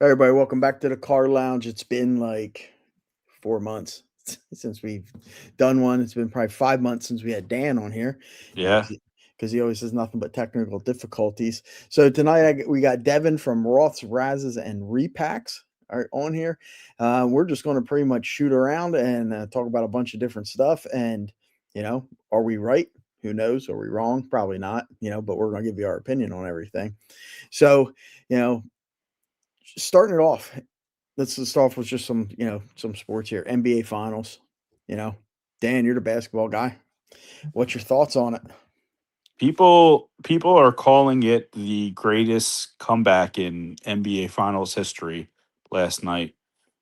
Everybody, welcome back to the Car Lounge. It's been like 4 months since we've done one. It's been probably 5 months since we had Dan on here, Yeah. because he always has nothing but technical difficulties. So tonight we got Devin from Roth's, Razzes, and Repacks are on here. We're just going to pretty much shoot around and talk about a bunch of different stuff. And are we right? Who knows? Are we wrong? Probably not. But we're going to give you our opinion on everything. So you know, starting it off, let's just start off with just some sports here. NBA Finals. You know, Dan, you're the basketball guy. What's your thoughts on it? People are calling it the greatest comeback in NBA Finals history last night,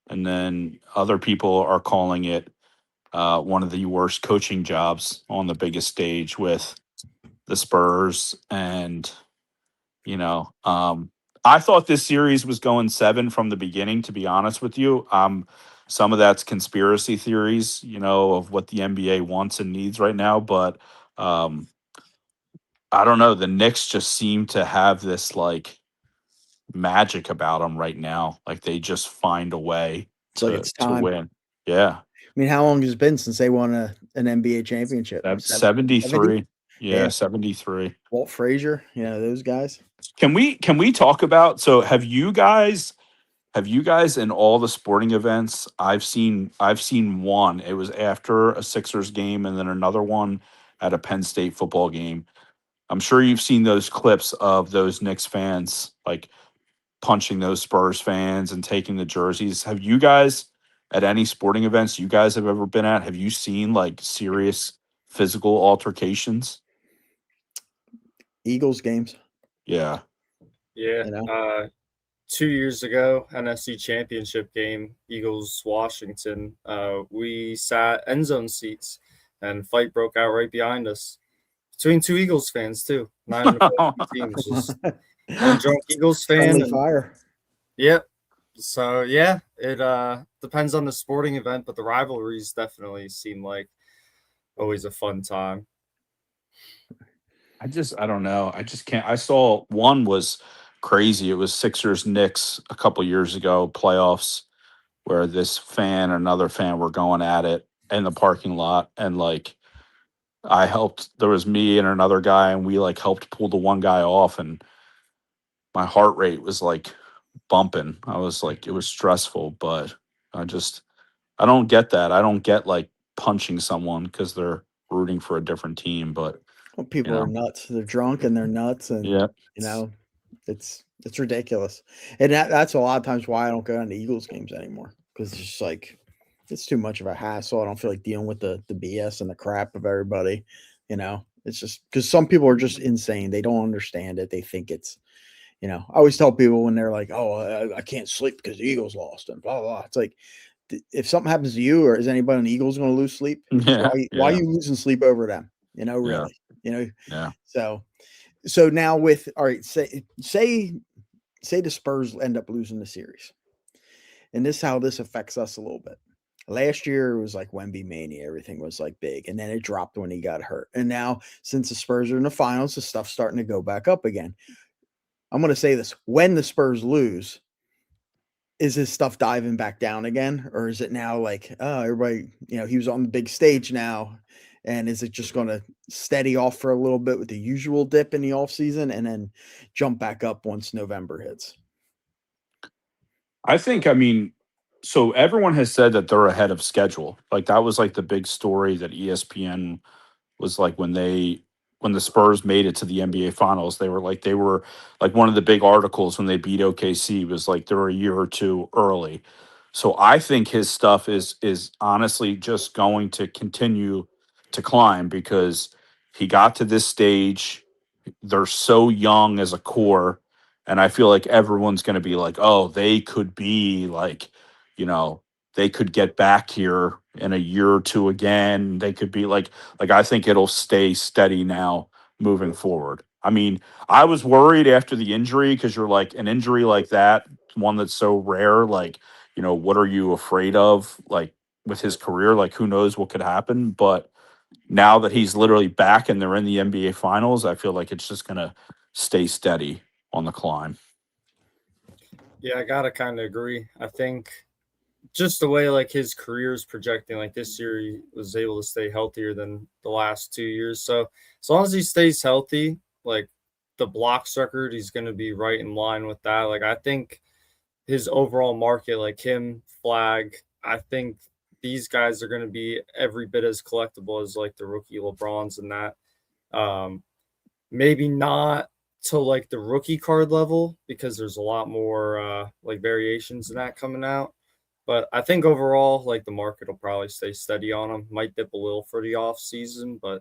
and then other people are calling it one of the worst coaching jobs on the biggest stage with the Spurs. And you know, I thought this series was going seven from the beginning. To be honest with you, some of that's conspiracy theories, of what the NBA wants and needs right now, but. Um, I don't know. The Knicks just seem to have this like magic about them right now. Like they just find a way It's like to it's to time. win. Yeah, I mean, how long has it been since they won an NBA championship? that's 70? 73. Yeah, Yeah. 73. Walt Frazier, those guys. Can we talk about? So have you guys in all the sporting events I've seen one. It was after a Sixers game and then another one at a Penn State football game. I'm sure you've seen those clips of those Knicks fans like punching those Spurs fans and taking the jerseys. Have you guys at any sporting events you guys have ever been at? Have you seen like serious physical altercations? Eagles games, Yeah. Yeah. you know. 2 years ago, NFC Championship game, Eagles Washington. We sat end zone seats, and fight broke out right behind us between two Eagles fans too. Not even opposing teams, just one drunk Eagles fan, Friendly and fire. yep. So yeah, it depends on the sporting event, but the rivalries definitely seem like always a fun time. I don't know. I just can't. I saw one was crazy. It was Sixers Knicks a couple years ago playoffs where this fan and another fan were going at it in the parking lot, and like I helped. There was me and another guy, and we like helped pull the one guy off, and my heart rate was like bumping. I was like, it was stressful, but I just, I don't get that. I don't get like punching someone because they're rooting for a different team. But Well, you people are know, nuts. They're drunk and they're nuts, and yeah, you know, it's ridiculous. And that's a lot of times why I don't go to Eagles games anymore, because it's just like it's too much of a hassle. I don't feel like dealing with the BS and the crap of everybody. It's just because some people are just insane. They don't understand it. They think it's I always tell people when they're like, "Oh, I can't sleep because the Eagles lost," and blah blah blah. It's like if something happens to you, or is anybody on the Eagles going to lose sleep? yeah, Why are yeah, you losing sleep over them? yeah, Really. You know. yeah. So so now with all right, say the Spurs end up losing the series, and this is how this affects us a little bit. Last year it was like Wemby mania, everything was like big, and then it dropped when he got hurt. And now since the Spurs are in the finals, the stuff's starting to go back up again. I'm going to say this: when the Spurs lose, is his stuff diving back down again, or is it now like, oh, everybody, he was on the big stage now, and is it just going to steady off for a little bit with the usual dip in the off season and then jump back up once November hits? I mean, so everyone has said that they're ahead of schedule. Like that was like the big story that ESPN was like when the Spurs made it to the NBA finals, they were like one of the big articles when they beat OKC was like they were a year or two early. So I think his stuff is honestly just going to continue to climb because he got to this stage. They're so young as a core, and I feel like everyone's going to be like, "Oh, they could be like, you know, they could get back here in a year or two again. They could be like I think it'll stay steady now moving forward." I mean, I was worried after the injury because you're like an injury like that, one that's so rare, like, what are you afraid of? Like with his career, like who knows what could happen? But now that he's literally back and they're in the NBA finals, I feel like it's just gonna stay steady on the climb. Yeah, I gotta kind of agree. I think just the way like his career is projecting, like this year he was able to stay healthier than the last 2 years. So as long as he stays healthy, like the blocks record, he's gonna be right in line with that. Like I think his overall market, like him, Flag, I think these guys are gonna be every bit as collectible as like the rookie LeBrons and that. Um, Maybe not to like the rookie card level because there's a lot more like variations in that coming out. But I think overall, like the market will probably stay steady on them. Might dip a little for the off season, but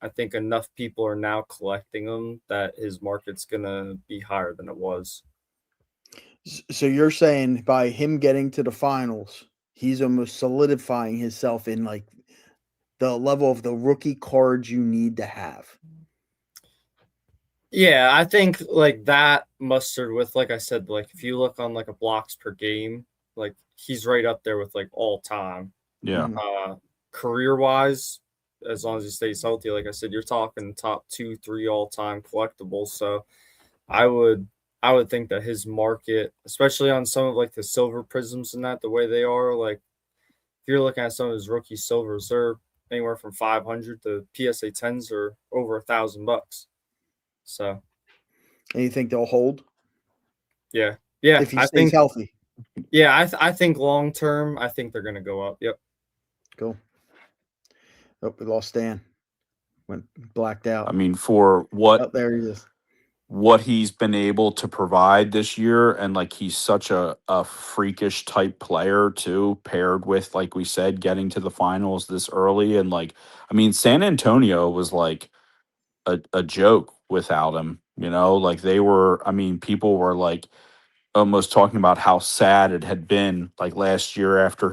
I think enough people are now collecting them that his market's gonna be higher than it was. So you're saying by him getting to the finals, he's almost solidifying himself in like the level of the rookie cards you need to have. Yeah, I think like that mustard with like I said, like if you look on like a blocks per game, like he's right up there with like all time. Yeah. Career wise, as long as he stays healthy, like I said, you're talking top 2, 3 all time collectibles. So I would I would think that his market, especially on some of like the silver prisms and that, the way they are, like if you're looking at some of his rookie silvers, they're anywhere from 500 to PSA 10s or over $1,000. So And you think they'll hold yeah, if he stays healthy? Yeah, I think long term, I think they're gonna go up. Yep. Cool. Oh, we lost Stan. Went blacked out. I mean, for Oh, there he is. what he's been able to provide this year, and like he's such a freakish type player too, paired with, like we said, getting to the finals this early. And like, I mean, San Antonio was like a joke without him, like they were, I mean, people were like almost talking about how sad it had been like last year after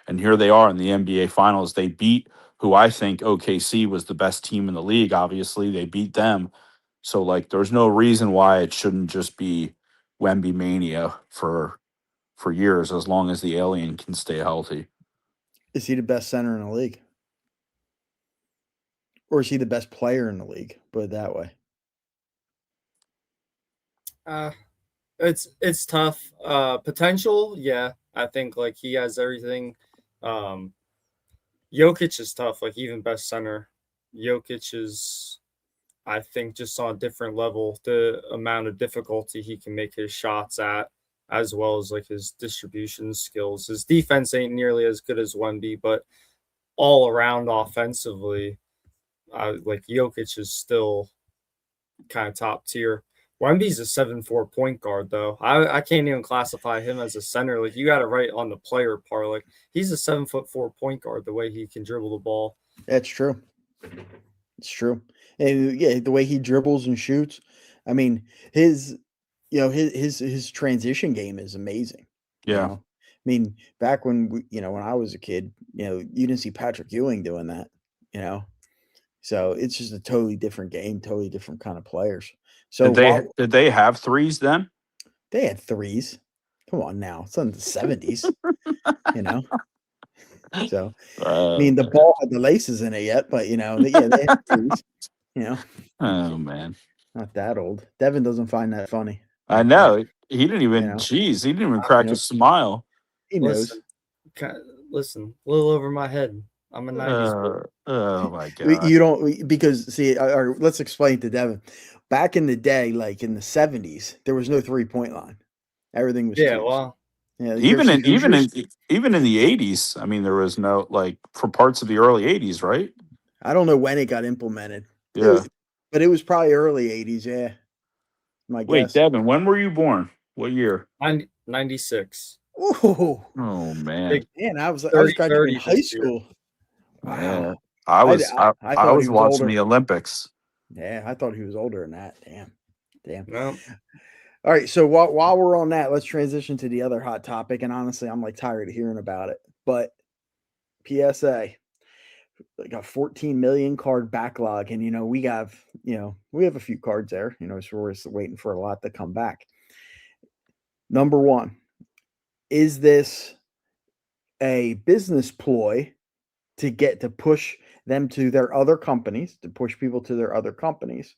and here they are in the NBA finals. They beat who I think OKC was the best team in the league. Obviously they beat them. So like there's no reason why it shouldn't just be Wemby mania for years, as long as the alien can stay healthy. Is he the best center in the league? Or is he the best player in the league? Put it that way. It's tough. Potential, yeah. I think like he has everything. Jokic is tough, like even best center. Jokic is, I think, just on a different level. The amount of difficulty he can make his shots at, as well as like his distribution skills. His defense ain't nearly as good as Wemby, but all around offensively, like Jokic is still kind of top tier. Wemby's a 7'4" point guard, though. I can't even classify him as a center. Like you got to write on the player part. Like he's a 7'4" point guard. The way he can dribble the ball. That's true. It's true. And yeah, the way he dribbles and shoots. I mean, his transition game is amazing. Yeah. I mean, back when when I was a kid, you didn't see Patrick Ewing doing that. So it's just a totally different game, totally different kind of players. So Did they have threes then? They had threes. Come on now. It's in the 70s. So I mean the ball had the laces in it yet, but they had threes. Oh man. Not that old. Devin doesn't find that funny. I know. He didn't even he didn't even crack a smile. He knows. Listen, a little over my head. I'm a 90s boy. Oh my god. You don't because see, or let's explain to Devin. Back in the day, like in the 70s, there was no 3-point line. Everything was yeah. twos. Well, yeah, even in the 80s, I mean, there was no, like, for parts of the early 80s, right? I don't know when it got implemented. Yeah, but it was probably early 80s. Yeah, my wait, guess. Devin, when were you born? What year? 96. Oh man, man, I was graduating high school. Wow, yeah. I was watching the Olympics. Yeah, I thought he was older than that. Damn. No. All right, so while we're on that, let's transition to the other hot topic. And honestly, I'm like tired of hearing about it. But PSA, like a 14 million card backlog, and we have a few cards there. So we're just waiting for a lot to come back. Number one, is this a business ploy to push them to their other companies, to push people to their other companies?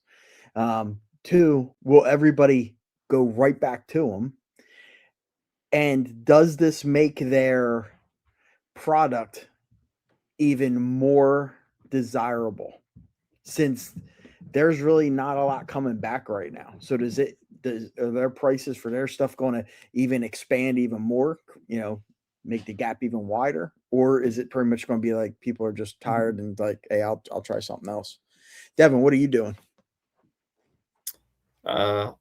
Two, will everybody go right back to them? And does this make their product even more desirable since there's really not a lot coming back right now? So are their prices for their stuff going to even expand even more, make the gap even wider? Or is it pretty much going to be like people are just tired and like, hey, I'll try something else? Devin, what are you doing?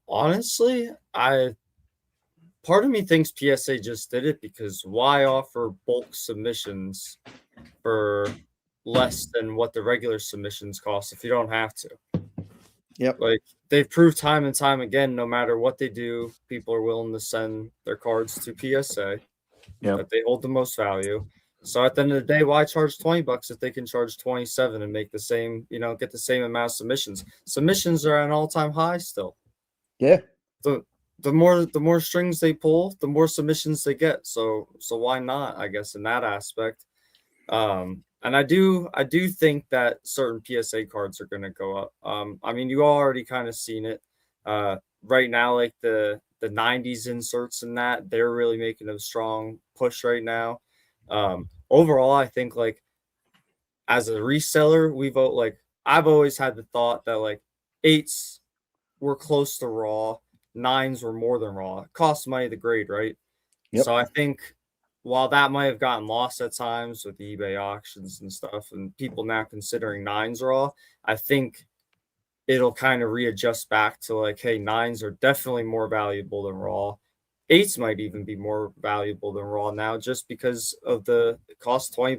Honestly, part of me thinks PSA just did it because why offer bulk submissions for less than what the regular submissions cost if you don't have to? Yep. Like, they've proved time and time again, no matter what they do, people are willing to send their cards to PSA. Yep. That they hold the most value. So at the end of the day, why charge $20 if they can charge 27 and make the same, get the same amount of submissions? Submissions are at an all-time high still. Yeah. The more strings they pull, the more submissions they get. So why not, I guess, in that aspect. And I do think that certain PSA cards are going to go up. I mean, you already kind of seen it. Right now, like the 90s inserts and that, they're really making a strong push right now. Overall, I think like as a reseller, I've always had the thought that like 8s were close to raw, 9s were more than raw. It costs money to grade, right? Yep. So I think while that might have gotten lost at times with the eBay auctions and stuff, and people now considering 9s raw, I think it'll kind of readjust back to like, hey, 9s are definitely more valuable than raw. 8s might even be more valuable than raw now just because of it costs $20,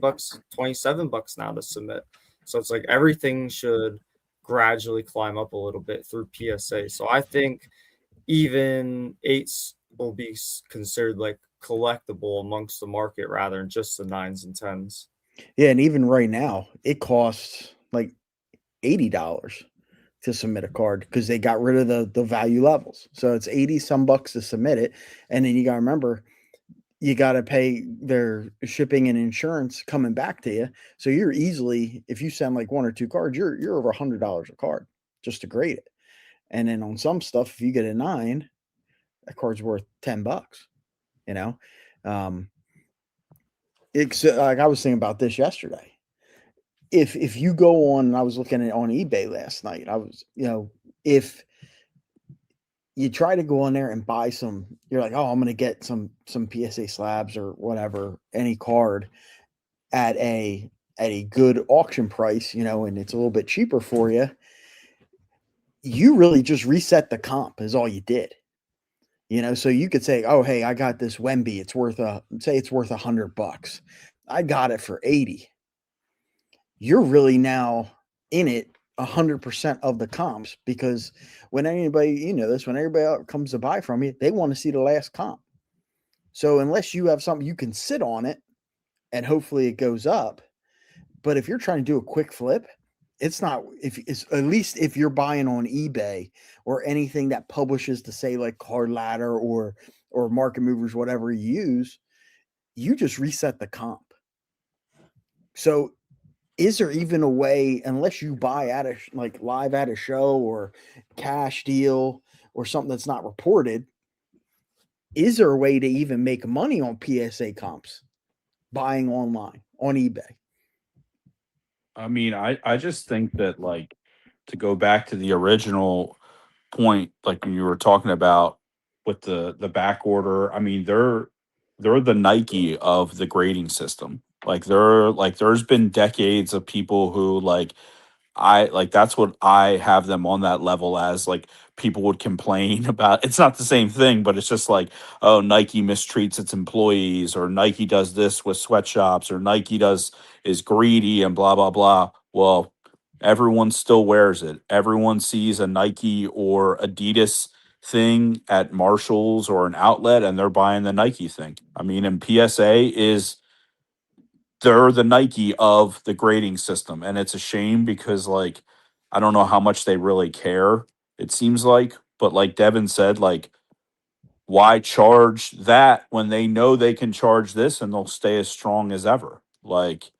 $27 now to submit. So it's like everything should gradually climb up a little bit through PSA. So I think even 8s will be considered like collectible amongst the market rather than just the 9s and 10s. Yeah, and even right now, it costs like $80 to submit a card because they got rid of the value levels. So it's 80 some bucks to submit it. And then you got to remember, you got to pay their shipping and insurance coming back to you. So you're easily, if you send like 1 or 2 cards, you're over $100 a card just to grade it. And then on some stuff, if you get a 9, that card's worth $10, you know? It's like I was thinking about this yesterday. If you go on, and I was looking at on eBay last night, I was, if you try to go on there and buy some, you're like, oh, I'm going to get some PSA slabs or whatever, any card at a good auction price, and it's a little bit cheaper for you. You really just reset the comp is all you did. So you could say, oh, hey, I got this Wemby. It's worth $100. I got it for 80. You're really now in it 100% of the comps because when anybody, when everybody comes to buy from you, they want to see the last comp. So unless you have something you can sit on it and hopefully it goes up, but if you're trying to do a quick flip, it's not, if it's at least if you're buying on eBay or anything that publishes to say like Card Ladder or Market Movers, whatever you use, you just reset the comp. So is there even a way, unless you buy at a like live at a show or cash deal or something that's not reported, is there a way to even make money on PSA comps buying online on eBay? I mean, I just think that, like, to go back to the original point, like when you were talking about with the back order, I mean, they're the Nike of the grading system. There's been decades of people who that's what I have them on that level as. Like, people would complain about, it's not the same thing, but it's just like, oh, Nike mistreats its employees, or Nike does this with sweatshops, or is greedy and blah blah blah. Well, everyone still wears it. Everyone sees a Nike or Adidas thing at Marshalls or an outlet and they're buying the Nike thing. I mean, and PSA is, they're the Nike of the grading system. And it's a shame because, like, I don't know how much they really care, it seems like. But like Devin said, like, why charge that when they know they can charge this and they'll stay as strong as ever? Like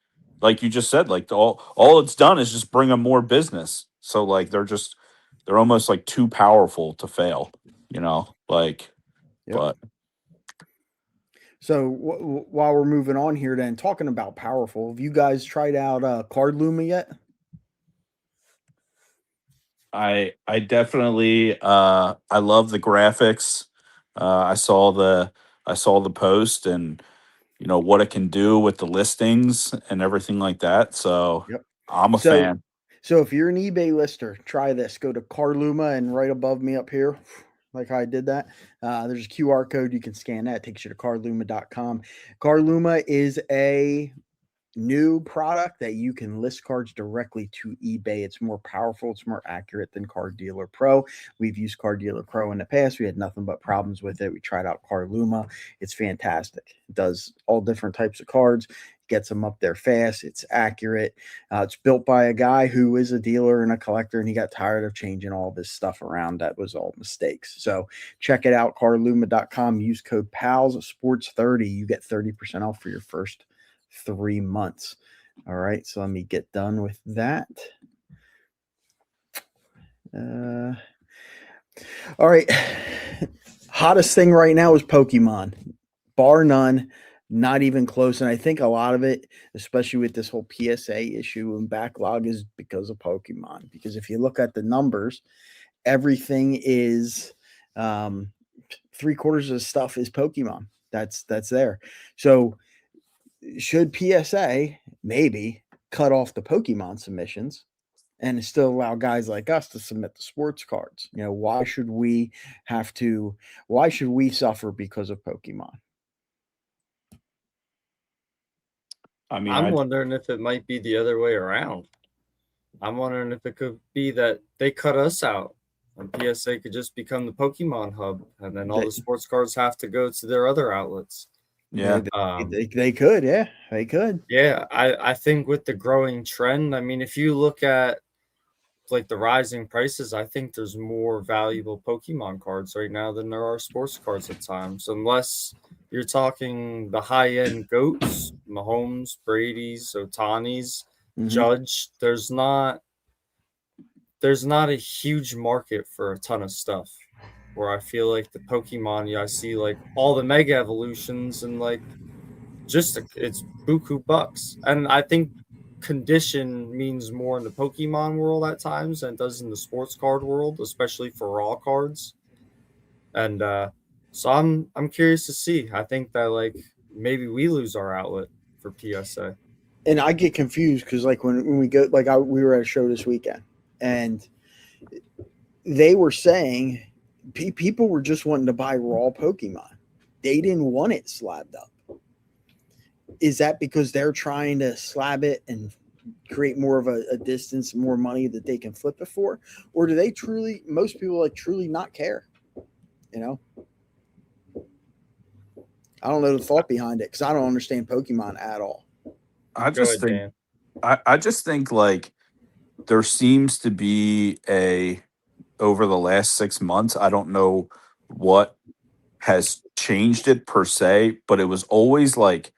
you just said, like, all it's done is just bring them more business. So like they're almost like too powerful to fail, you know? Like, Yep. but So while we're moving on here, then talking about powerful, have you guys tried out Card Luma yet? I definitely I love the graphics. I saw the post and what it can do with the listings and everything like that. So Yep. I'm a So fan. so if you're an eBay lister, try this. Go to Carluma and right above me up here, like how I did that. There's a QR code you can scan that. It takes you to carluma.com. Carluma is a new product that you can list cards directly to eBay. It's more powerful, it's more accurate than Card Dealer Pro. We've used Card Dealer Pro in the past. We had nothing but problems with it. We tried out Card Luma. It's fantastic. It does all different types of cards. Gets them up there fast. It's accurate. It's built by a guy who is a dealer and a collector, and he got tired of changing all this stuff around. That was all mistakes. So check it out, carluma.com. Use code PALS Sports30. You get 30% off for your first 3 months. All right, so let me get done with that. All right, hottest thing right now is Pokemon, bar none, not even close. And I think a lot of it, especially with this whole PSA issue and backlog, is because of Pokemon. Because if you look at the numbers, everything is 3/4 of the stuff is Pokemon. That's there. So should PSA maybe cut off the Pokemon submissions and still allow guys like us to submit the sports cards? Why should we suffer because of Pokemon? I mean, I'm I wondering if it might be the other way around. I'm wondering if it could be that they cut us out and PSA could just become the Pokemon hub, and then all They, the sports cards have to go to their other outlets. yeah. they could, yeah, they could. Yeah, I think with the growing trend, I mean, if you look at like the rising prices, I think there's more valuable Pokemon cards right now than there are sports cards at times, unless you're talking the high end goats, Mahomes, Brady's, Otani's, Judge. There's not a huge market for a ton of stuff. Where I feel like the Pokemon, yeah, I see like all the mega evolutions and like it's buku bucks, and I think condition means more in the Pokemon world at times than it does in the sports card world, especially for raw cards. And so I'm curious to see. I think that like maybe we lose our outlet for PSA. And I get confused because like when we go, like we were at a show this weekend, and they were saying people were just wanting to buy raw Pokemon. They didn't want it slabbed up. Is that because they're trying to slab it and create more of a distance, more money that they can flip it for? Or do they truly, most people like truly not care? I don't know the thought behind it because I don't understand Pokemon at all. I Go just ahead, think Dan. I just think like there seems to be over the last 6 months, I don't know what has changed it per se, but it was always like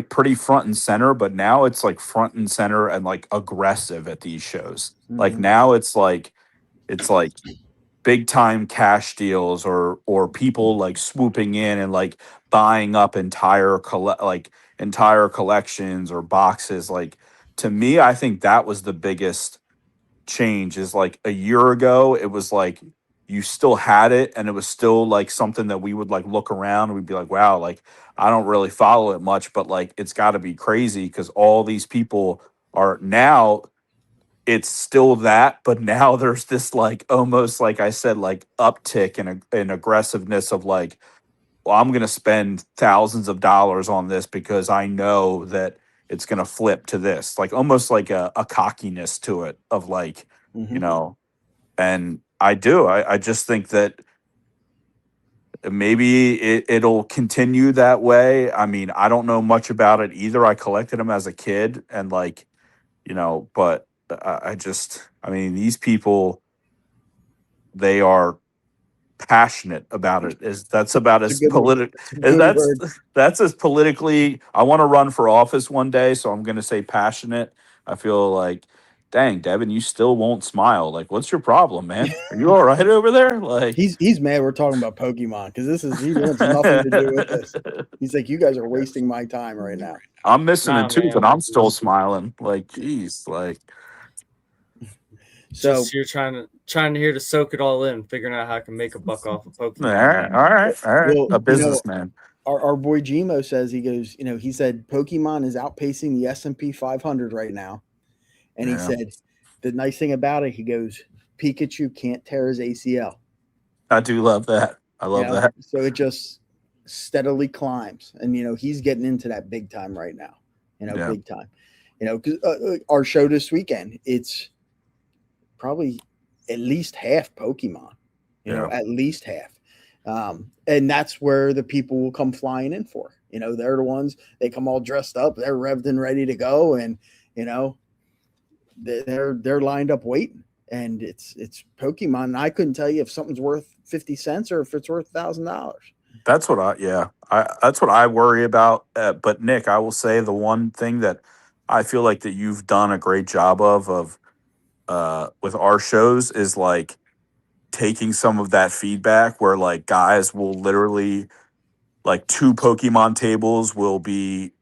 pretty front and center, but now it's like front and center and like aggressive at these shows. Like Mm-hmm. now it's like big time cash deals or people like swooping in and like buying up entire collections or boxes. Like to me, I think that was the biggest change. Is like a year ago it was like you still had it and it was still like something that we would like look around and we'd be like, wow, like I don't really follow it much, but like it's got to be crazy because all these people are now. It's still that, but now there's this like almost like I said, like uptick in aggressiveness of like, well, I'm gonna spend thousands of dollars on this because I know that it's gonna flip to this. Like almost like a cockiness to it of like, you Mm-hmm. know, and I do. I just think that maybe it'll continue that way. I mean, I don't know much about it either. I collected them as a kid and like, but I mean, these people, they are passionate about it. Is that's about It's a as good one. politic It's a as good word. that's as politically. I want to run for office one day, so I'm going to say passionate. I feel like dang, Devin, you still won't smile. Like, what's your problem, man? Are you all right over there? Like, He's mad we're talking about Pokemon because he wants nothing to do with this. He's like, you guys are wasting my time right now. I'm missing Nah, it too, but man, I'm still smiling. Like, geez, like, So just here trying to here to soak it all in, figuring out how I can make a buck off of all Pokemon. right, all right, all right. well, A businessman. our boy Gmo says he said Pokemon is outpacing the S&P 500 right now, and he Yeah, said the nice thing about it, he goes, Pikachu can't tear his ACL. I do love that. I love that. So it just steadily climbs, and he's getting into that big time right now. Yeah. Big time. Because our show this weekend, it's probably at least half Pokemon. Yeah. At least half. And that's where the people will come flying in for. They're the ones, they come all dressed up, they're revved and ready to go, and they're lined up waiting. And it's Pokemon. And I couldn't tell you if something's worth 50 cents or if it's worth $1,000. That's what that's what I worry about. But Nick, I will say the one thing that I feel like that you've done a great job of with our shows is like taking some of that feedback where like guys will literally like two Pokemon tables will be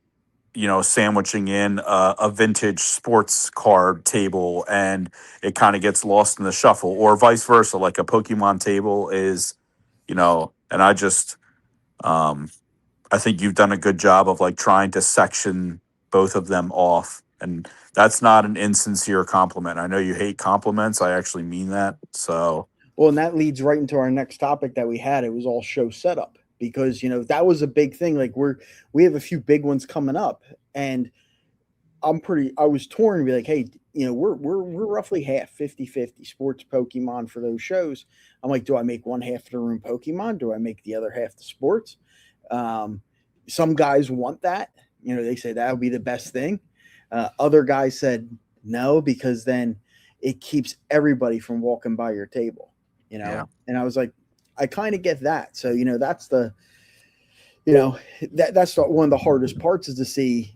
sandwiching in a vintage sports card table, and it kind of gets lost in the shuffle, or vice versa. Like a Pokemon table is, and I think you've done a good job of like trying to section both of them off. And that's not an insincere compliment. I know you hate compliments. I actually mean that. So, Well, and that leads right into our next topic that we had. It was all show setup because that was a big thing. Like we have a few big ones coming up, and I was torn to be like, hey, we're roughly half 50-50 sports Pokemon for those shows. I'm like, do I make one half of the room Pokemon? Do I make the other half the sports? Some guys want that. They say that would be the best thing. Other guys said no, because then it keeps everybody from walking by your table. Yeah. And I was like, I kind of get that. So, that's that's one of the hardest parts, is to see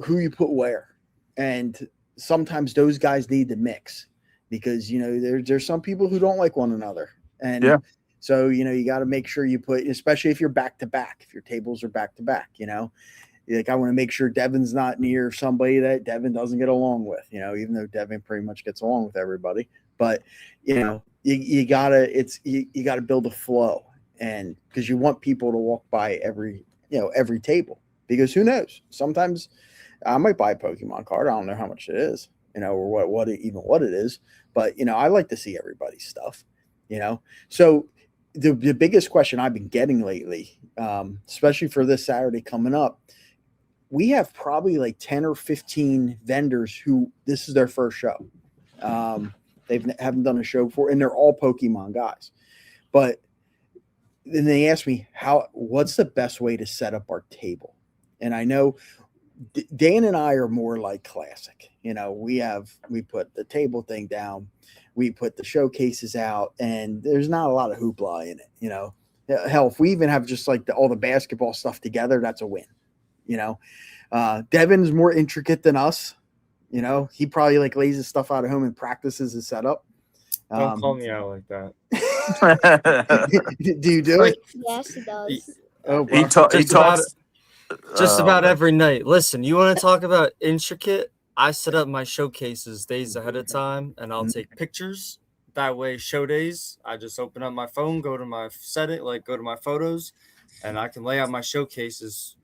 who you put where. And sometimes those guys need to mix, because, there's some people who don't like one another. And yeah. so, you got to make sure you put, especially if you're back to back, if your tables are back to back, like I want to make sure Devin's not near somebody that Devin doesn't get along with, even though Devin pretty much gets along with everybody. But, you gotta build a flow, and because you want people to walk by every table, because who knows, sometimes I might buy a Pokemon card. I don't know how much it is, or what it is, but I like to see everybody's stuff, So the biggest question I've been getting lately, especially for this Saturday coming up, we have probably like 10 or 15 vendors who this is their first show. They haven't done a show before, and they're all Pokemon guys. But then they asked me, what's the best way to set up our table? And I know Dan and I are more like classic. We put the table thing down, we put the showcases out, and there's not a lot of hoopla in it. Hell, if we even have just like all the basketball stuff together, that's a win. Devin's more intricate than us. He probably like lays his stuff out at home and practices his setup. Don't call me out like that. Do you do it? Yes, he does. Oh, he talks Just about every night. Listen, you want to talk about intricate? I set up my showcases days ahead of time, and I'll take pictures. That way, show days, I just open up my phone, go to my go to my photos, and I can lay out my showcases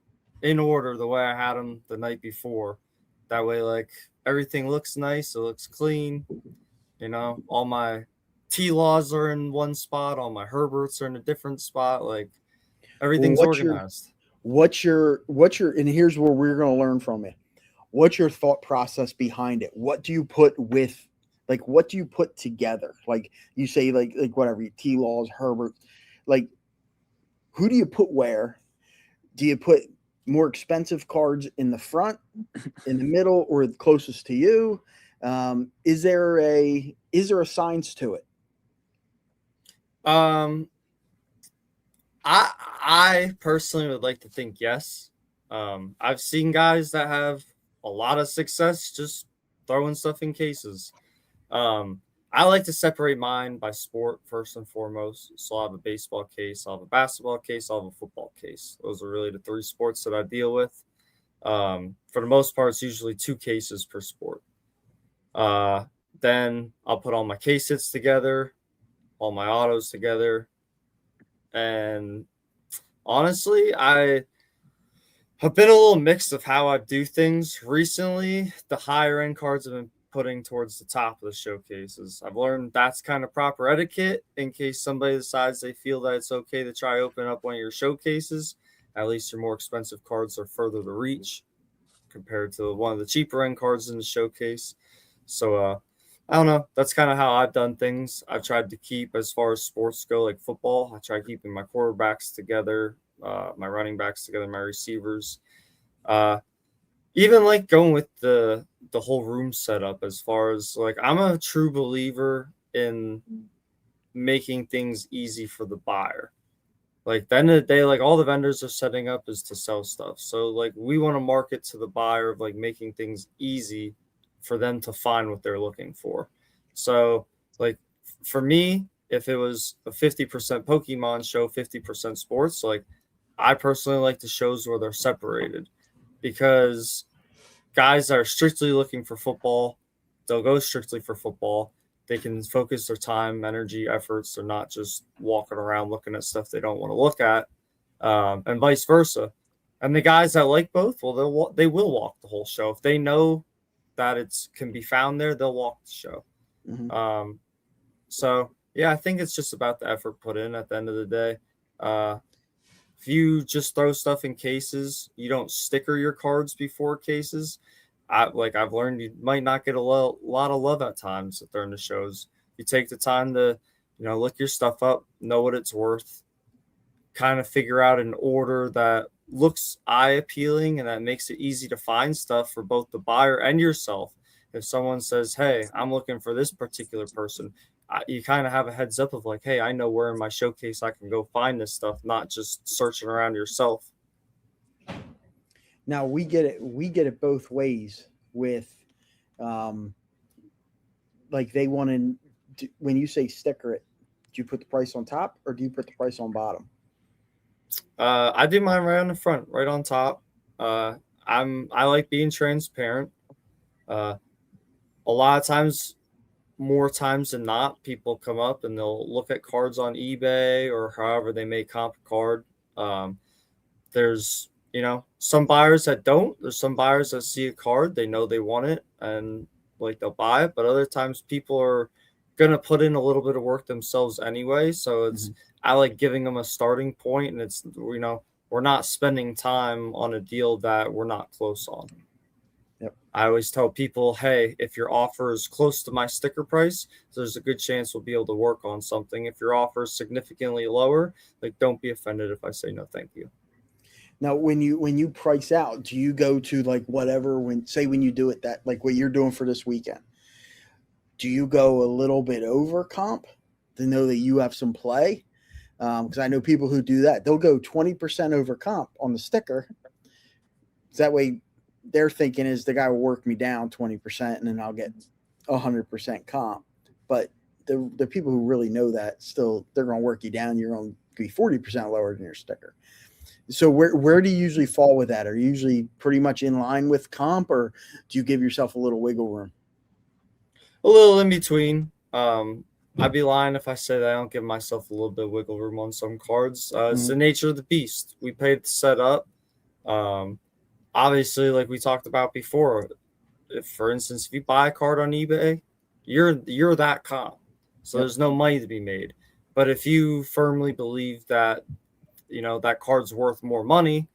in order the way I had them the night before. That way, like, everything looks nice, it looks clean. All my T-Laws are in one spot, all my Herberts are in a different spot. Like, everything's organized. What's your and here's where we're going to learn from you. What's your thought process behind it? What do you put with, like, what do you put together? Like you say, like whatever, T-Laws, Herbert, like, who do you put where? Do you put more expensive cards in the front, in the middle, or closest to you? Is there a science to it? I personally would like to think yes. I've seen guys that have a lot of success just throwing stuff in cases. I like to separate mine by sport first and foremost. So I'll have a baseball case, I'll have a basketball case, I'll have a football case. Those are really the 3 sports that I deal with. For the most part, it's usually 2 cases per sport. Then I'll put all my case hits together, all my autos together, and honestly, I have been a little mixed of how I do things recently. The higher end cards have been putting towards the top of the showcases. I've learned that's kind of proper etiquette in case somebody decides they feel that it's okay to try open up one of your showcases. At least your more expensive cards are further to reach compared to one of the cheaper end cards in the showcase. So I don't know. That's kind of how I've done things. I've tried to keep, as far as sports go, like football, I try keeping my quarterbacks together, my running backs together, my receivers. Uh, Even like going with the whole room setup, as far as like I'm a true believer in making things easy for the buyer. Like, at the end of the day, like, all the vendors are setting up is to sell stuff. So like we want to market to the buyer of like making things easy for them to find what they're looking for. So like for me, if it was a 50% Pokemon show, 50% sports, like I personally like the shows where they're separated, because guys that are strictly looking for football, they'll go strictly for football. They can focus their time, energy, efforts. They're not just walking around looking at stuff they don't want to look at, and vice versa. And the guys that like both, well, they will walk the whole show if they know that it's can be found there. They'll walk the show. Mhm. So yeah, I think it's just about the effort put in at the end of the day. If you just throw stuff in cases, you don't sticker your cards before cases. I've learned you might not get a lot of love at times during the shows. You take the time to, look your stuff up, know what it's worth, kind of figure out an order that looks eye appealing and that makes it easy to find stuff for both the buyer and yourself. If someone says, "Hey, I'm looking for this particular person," you kind of have a heads up of like, "Hey, I know where in my showcase I can go find this stuff," not just searching around yourself. Now we get it. We get it both ways with, um, like they want to. When you say sticker it, do you put the price on top or do you put the price on bottom? I do mine right on the front, right on top. Uh, I like being transparent. Uh, a lot of times, more times than not, people come up and they'll look at cards on eBay or however they may comp a card. Um, there's some buyers that don't. There's some buyers that see a card, they know they want it, and like they'll buy it. But other times, people are gonna put in a little bit of work themselves anyway. So it's I like giving them a starting point, and it's we're not spending time on a deal that we're not close on. Yep. I always tell people, hey, if your offer is close to my sticker price, there's a good chance we'll be able to work on something. If your offer is significantly lower, like don't be offended if I say no, thank you. Now, when you price out, do you go to like whatever when you do it that like what you're doing for this weekend? Do you go a little bit over comp to know that you have some play? Because I know people who do that. They'll go 20% over comp on the sticker. That way, their thinking is the guy will work me down 20% and then I'll get 100% comp. But the people who really know that still they're going to work you down. You're going to be 40% lower than your sticker. So where do you usually fall with that? Are you usually pretty much in line with comp, or do you give yourself a little wiggle room? A little in between. I'd be lying if I said I don't give myself a little bit of wiggle room on some cards. It's the nature of the beast. We paid to set up. Obviously, like we talked about before, if, for instance, if you buy a card on eBay, you're that comp. So there's no money to be made. But if you firmly believe that that card's worth more money,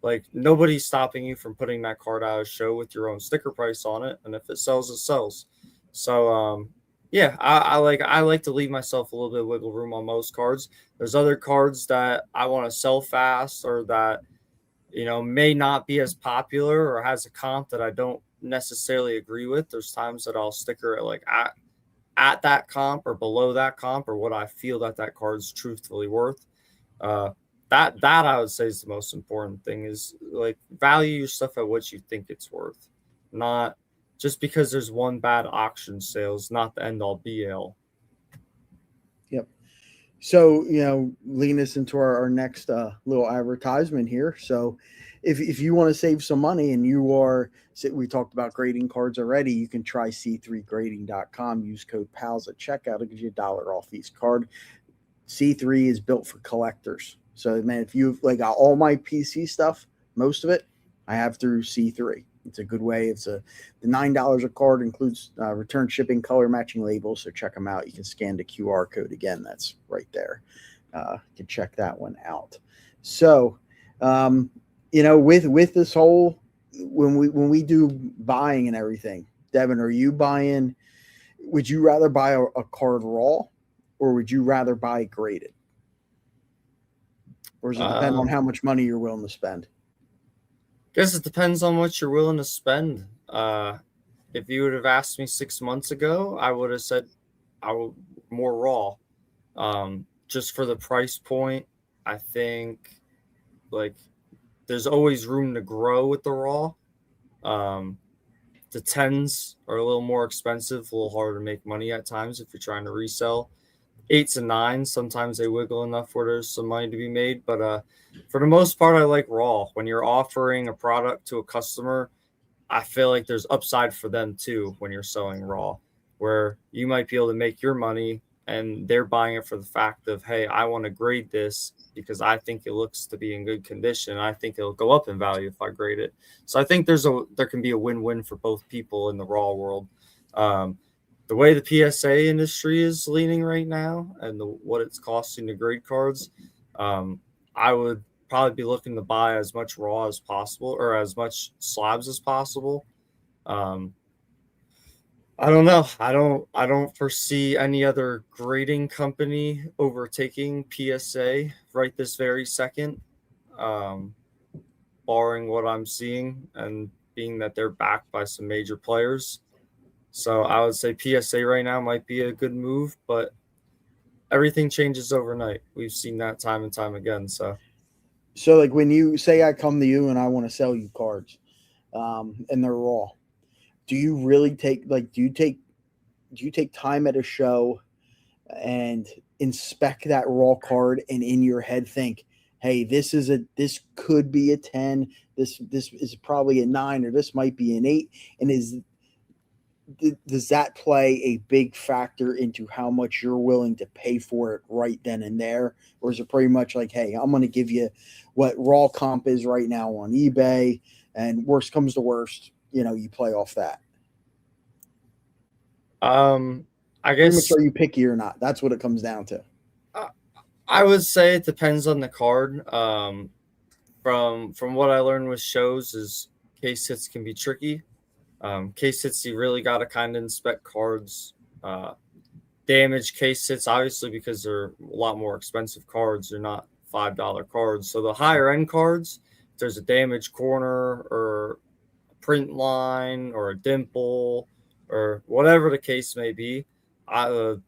like nobody's stopping you from putting that card out of show with your own sticker price on it, and if it sells, it sells. So yeah, I like to leave myself a little bit of wiggle room on most cards. There's other cards that I want to sell fast or that may not be as popular or has a comp that I don't necessarily agree with. There's times that I'll sticker it like at that comp or below that comp or what I feel that card's truthfully worth. That I would say is the most important thing is like value your stuff at what you think it's worth, not just because there's one bad auction sale is not the end all be all. Yep. So, leading us into our next little advertisement here. So, if you want to save some money and we talked about grading cards already, you can try c3grading.com. Use code PALS at checkout. It gives you $1 off each card. C3 is built for collectors. So, man, if you've like got all my PC stuff, most of it, I have through C3. It's a good way. The $9 a card includes return shipping, color matching labels. So check them out. You can scan the QR code again. That's right there. You can check that one out. So, with this whole when we do buying and everything, Devin, are you buying? Would you rather buy a card raw, or would you rather buy graded? Or does it depend on how much money you're willing to spend? Guess it depends on what you're willing to spend. If you would have asked me 6 months ago, I would have said I would more raw. Just for the price point, I think like there's always room to grow with the raw. The 10s are a little more expensive, a little harder to make money at times if you're trying to resell. 8s and 9s, sometimes they wiggle enough where there's some money to be made. But for the most part, I like raw. When you're offering a product to a customer, I feel like there's upside for them too when you're selling raw, where you might be able to make your money and they're buying it for the fact of, hey, I want to grade this because I think it looks to be in good condition. I think it'll go up in value if I grade it. So I think there can be a win-win for both people in the raw world. The way the PSA industry is leaning right now and what it's costing to grade cards, I would probably be looking to buy as much raw as possible or as much slabs as possible. I don't know. I don't foresee any other grading company overtaking PSA right this very second, barring what I'm seeing and being that they're backed by some major players. So I would say PSA right now might be a good move, but everything changes overnight. We've seen that time and time again. So like when you say I come to you and I want to sell you cards, and they're raw, do you really take time at a show and inspect that raw card and in your head think, hey, this could be a 10, this is probably a 9, or this might be an 8, and does that play a big factor into how much you're willing to pay for it right then and there? Or is it pretty much like, hey, I'm going to give you what raw comp is right now on eBay, and worst comes to worst, you play off that? I guess, are you picky or not? That's what it comes down to. I would say it depends on the card. From what I learned with shows is case hits can be tricky. Case hits, you really got to kind of inspect cards. Damaged case hits, obviously, because they're a lot more expensive cards. They're not $5 cards. So the higher end cards, if there's a damaged corner or a print line or a dimple or whatever the case may be, 10%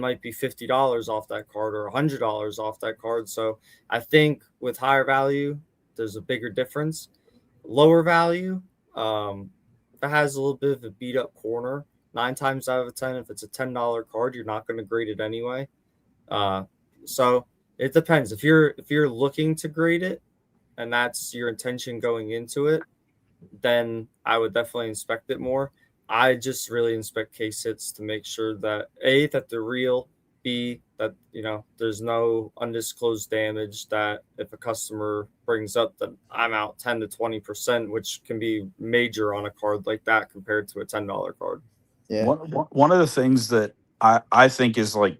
might be $50 off that card or $100 off that card. So I think with higher value, there's a bigger difference. Lower value, if it has a little bit of a beat up corner, 9 times out of 10, if it's a $10 card, you're not going to grade it anyway. So it depends. If you're looking to grade it and that's your intention going into it, then I would definitely inspect it more. I just really inspect case hits to make sure that A, that they're real, B, that there's no undisclosed damage, that if a customer brings up that I'm out 10 to 20%, which can be major on a card like that compared to a $10 card. Yeah. One of the things that I think is like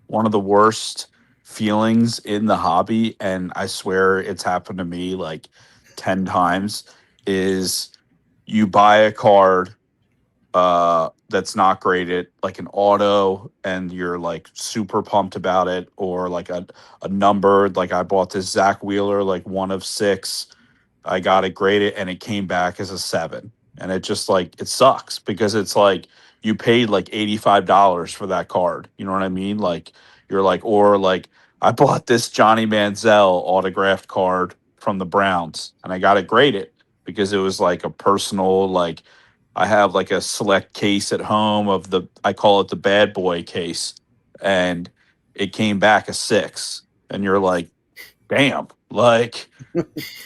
one of the worst feelings in the hobby, and I swear it's happened to me like 10 times, is you buy a card that's not graded, like an auto, and you're like super pumped about it, or like a number. Like I bought this Zach Wheeler, like 1 of 6. I got it graded and it came back as a 7. And it just like, it sucks because it's like you paid like $85 for that card. You know what I mean? Like you're like, or like I bought this Johnny Manziel autographed card from the Browns and I got it graded because it was like a personal, like I have like a select case at home of I call it the bad boy case, and it came back a 6, and you're like, damn, like,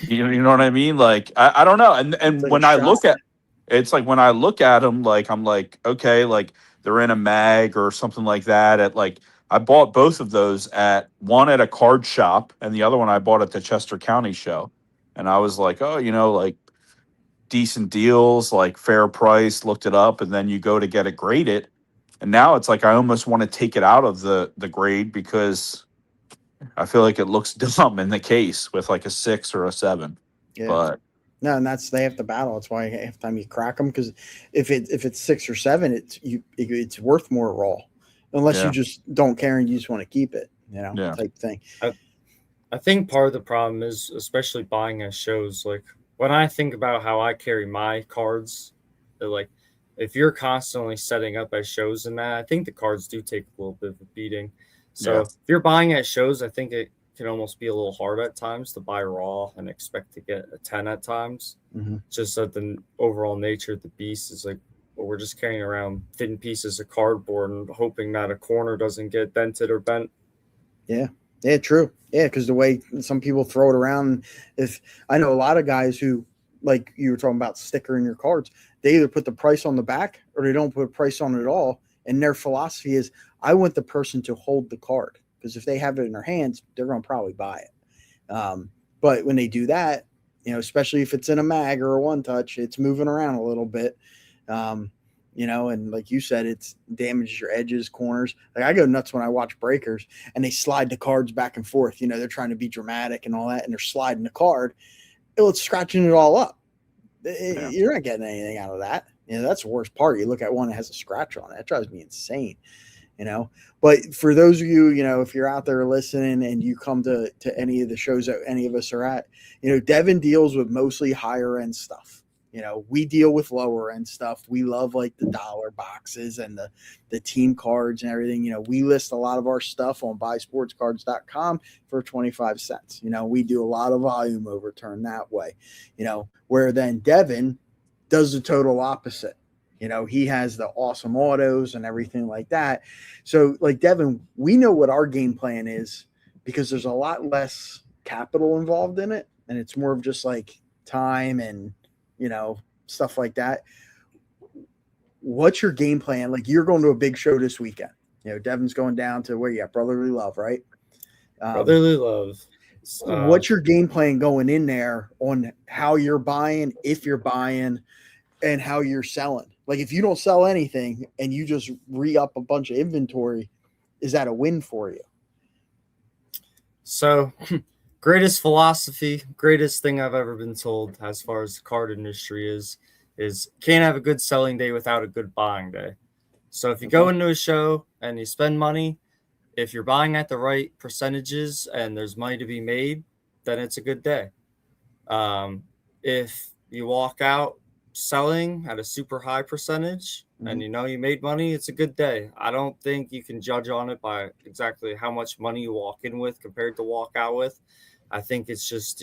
you know what I mean? Like, I don't know. It's And like a when I shot. look at it's like when I look at them, like I'm like, okay, like they're in a mag or something like that. At like I bought both of those at one at a card shop and the other one I bought at the Chester County show. And I was like, oh, like decent deals, like fair price, looked it up, and then you go to get it graded. And now it's like I almost want to take it out of the grade because I feel like it looks dumb in the case with like a 6 or a 7. Yeah. But No, and they have to battle. That's why half the time you crack them, because if it's 6 or 7, it's worth more raw, unless you yeah, just don't care and you just want to keep it, yeah, type thing. I think part of the problem is, especially buying at shows, like when I think about how I carry my cards, like if you're constantly setting up at shows and that, I think the cards do take a little bit of a beating. So yeah, if you're buying at shows, I think it can almost be a little hard at times to buy raw and expect to get a 10 at times. Mm-hmm. Just that the overall nature of the beast is like, well, we're just carrying around thin pieces of cardboard and hoping that a corner doesn't get dented or bent. Yeah. Yeah, true. Yeah, because the way some people throw it around, if I know a lot of guys who, like you were talking about stickering your cards, they either put the price on the back or they don't put a price on it at all. And their philosophy is, I want the person to hold the card, because if they have it in their hands, they're going to probably buy it. But when they do that, especially if it's in a mag or a one touch, it's moving around a little bit. And like you said, it's damages your edges, corners. Like I go nuts when I watch breakers and they slide the cards back and forth. They're trying to be dramatic and all that, and they're sliding the card. It's scratching it all up. yeah. You're not getting anything out of that. That's the worst part. You look at one that has a scratch on it. That drives me insane. But for those of you, if you're out there listening and you come to any of the shows that any of us are at, Devin deals with mostly higher end stuff. We deal with lower end stuff. We love like the dollar boxes and the team cards and everything. We list a lot of our stuff on buysportscards.com for 25 cents. We do a lot of volume overturn that way, where then Devin does the total opposite. He has the awesome autos and everything like that. So like Devin, we know what our game plan is because there's a lot less capital involved in it. And it's more of just like time and, stuff like that. What's your game plan? Like you're going to a big show this weekend. Devin's going down to where you at? Brotherly Love, right? Brotherly Love. What's your game plan going in there on how you're buying, if you're buying, and how you're selling? Like if you don't sell anything and you just re-up a bunch of inventory, is that a win for you? So greatest philosophy, greatest thing I've ever been told as far as the card industry is can't have a good selling day without a good buying day. So if you go into a show and you spend money, if you're buying at the right percentages and there's money to be made, then it's a good day. If you walk out selling at a super high percentage and you made money, it's a good day. I don't think you can judge on it by exactly how much money you walk in with compared to walk out with. I think it's just,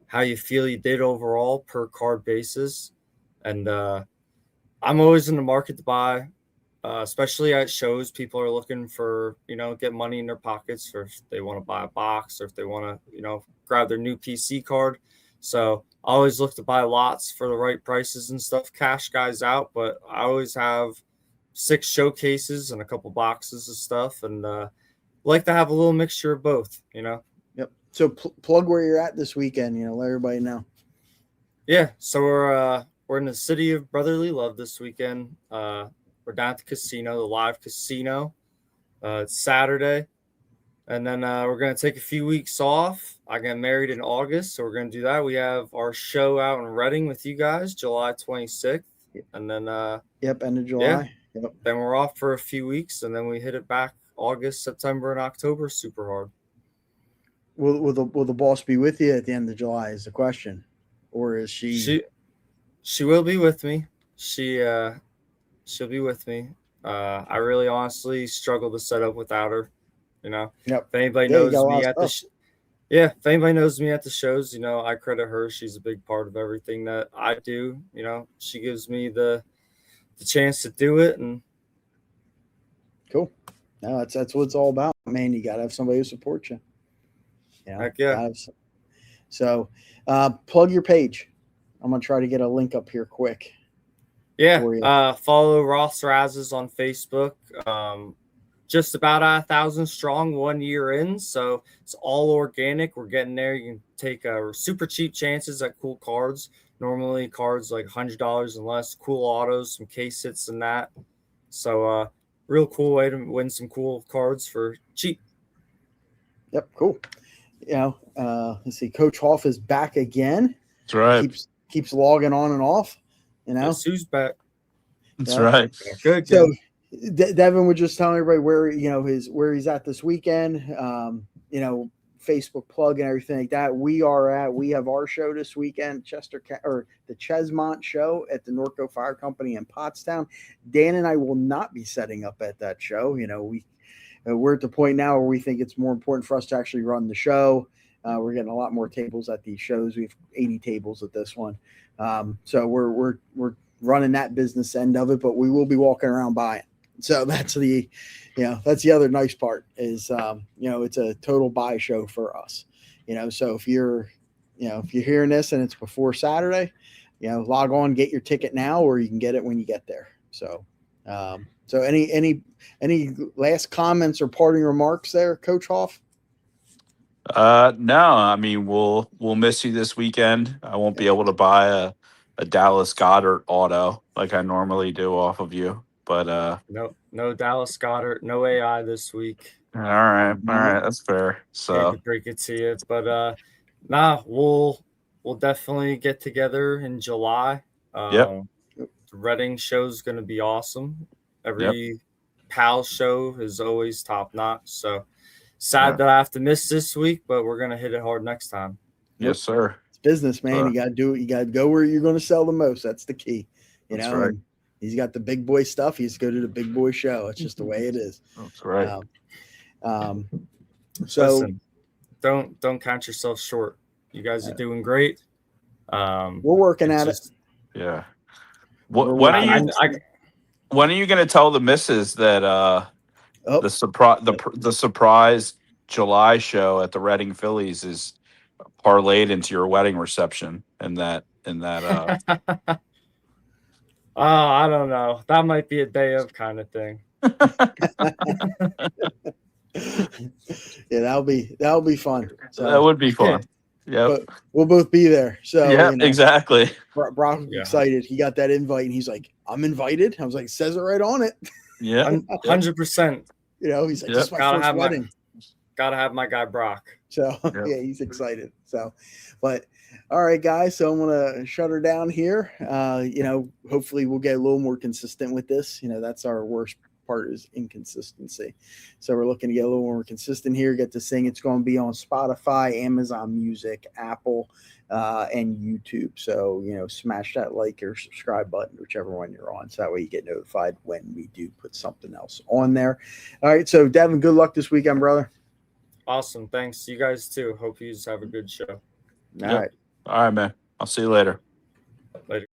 how you feel you did overall per card basis. And I'm always in the market to buy, especially at shows. People are looking for, get money in their pockets, or if they want to buy a box, or if they want to, grab their new PC card. So I always look to buy lots for the right prices and stuff. Cash guys out, but I always have 6 showcases and a couple boxes of stuff, and like to have a little mixture of both. Yep. So plug where you're at this weekend. Let everybody know. Yeah. So we're in the city of Brotherly Love this weekend. We're down at the casino, the live casino. It's Saturday. And then we're going to take a few weeks off. I got married in August, so we're going to do that. We have our show out in Reading with you guys, July 26th. And then end of July. Yeah, yep. Then we're off for a few weeks, and then we hit it back August, September, and October super hard. Will the boss be with you at the end of July is the question. Or is she will be with me. She'll be with me. I really honestly struggle to set up without her. Yep. If anybody knows me Yeah, if anybody knows me at the shows, I credit her. She's a big part of everything that I do. She gives me the chance to do it, and Cool. No, that's what it's all about, man. You gotta have somebody who supports you. heck yeah. So, plug your page. I'm gonna try to get a link up here quick. Yeah, for you. follow Ross Razes on Facebook. Just about 1,000 strong 1 year in, so it's all organic. We're getting there. You can take super cheap chances at cool cards. Normally cards like $100 and less. Cool autos, some case hits, and that. So real cool way to win some cool cards for cheap. Yep, cool. Let's see. Coach Hoff is back again. That's right. Keeps logging on and off. Guess who's back? That's right. Good. So Devin was just telling everybody where he's at this weekend. Facebook plug and everything like that. We have our show this weekend, the Chesmont show at the Norco Fire Company in Pottstown. Dan and I will not be setting up at that show. We're at the point now where we think it's more important for us to actually run the show. We're getting a lot more tables at these shows. We have 80 tables at this one. So we're running that business end of it, but we will be walking around buying. So that's the other nice part is, it's a total buy show for us, so if you're hearing this and it's before Saturday, log on, get your ticket now, or you can get it when you get there. So any last comments or parting remarks there, Coach Hoff? No, I mean, we'll miss you this weekend. I won't be able to buy a Dallas Goddard auto like I normally do off of you, but no Dallas Goddard, no AI this week. All right, that's fair. So hate to break it to you, but we'll definitely get together in July. Yep. The Reading show is going to be awesome. Every PAL show is always top notch. So sad that I have to miss this week, but we're going to hit it hard next time. Yes, sir. It's business, man. You got to do it. You got to go where you're going to sell the most. That's the key. That's right. And he's got the big boy stuff. He's go to the big boy show. It's just the way it is. That's right. So listen, don't count yourself short. You guys are doing great. We're working at it. Yeah. When are you going to tell the missus that the surprise July show at the Reading Phillies is parlayed into your wedding reception and that I don't know. That might be a day of kind of thing. Yeah, that'll be fun. So, that would be fun. Yeah, we'll both be there. So yeah, exactly. Brock was excited. He got that invite, and he's like, "I'm invited." I was like, "Says it right on it." Yeah, 100%. He's like, "This is my first wedding." Gotta have my guy Brock. So yeah, he's excited. So, but all right, guys. So I'm gonna shut her down here. Hopefully we'll get a little more consistent with this. That's our worst part is inconsistency. So we're looking to get a little more consistent here. Get this thing. It's going to be on Spotify, Amazon Music, Apple, and YouTube. So smash that like or subscribe button, whichever one you're on, so that way you get notified when we do put something else on there. All right. So Devin, good luck this weekend, brother. Awesome. Thanks. You guys too. Hope you have a good show. All right. All right, man. I'll see you later. Later.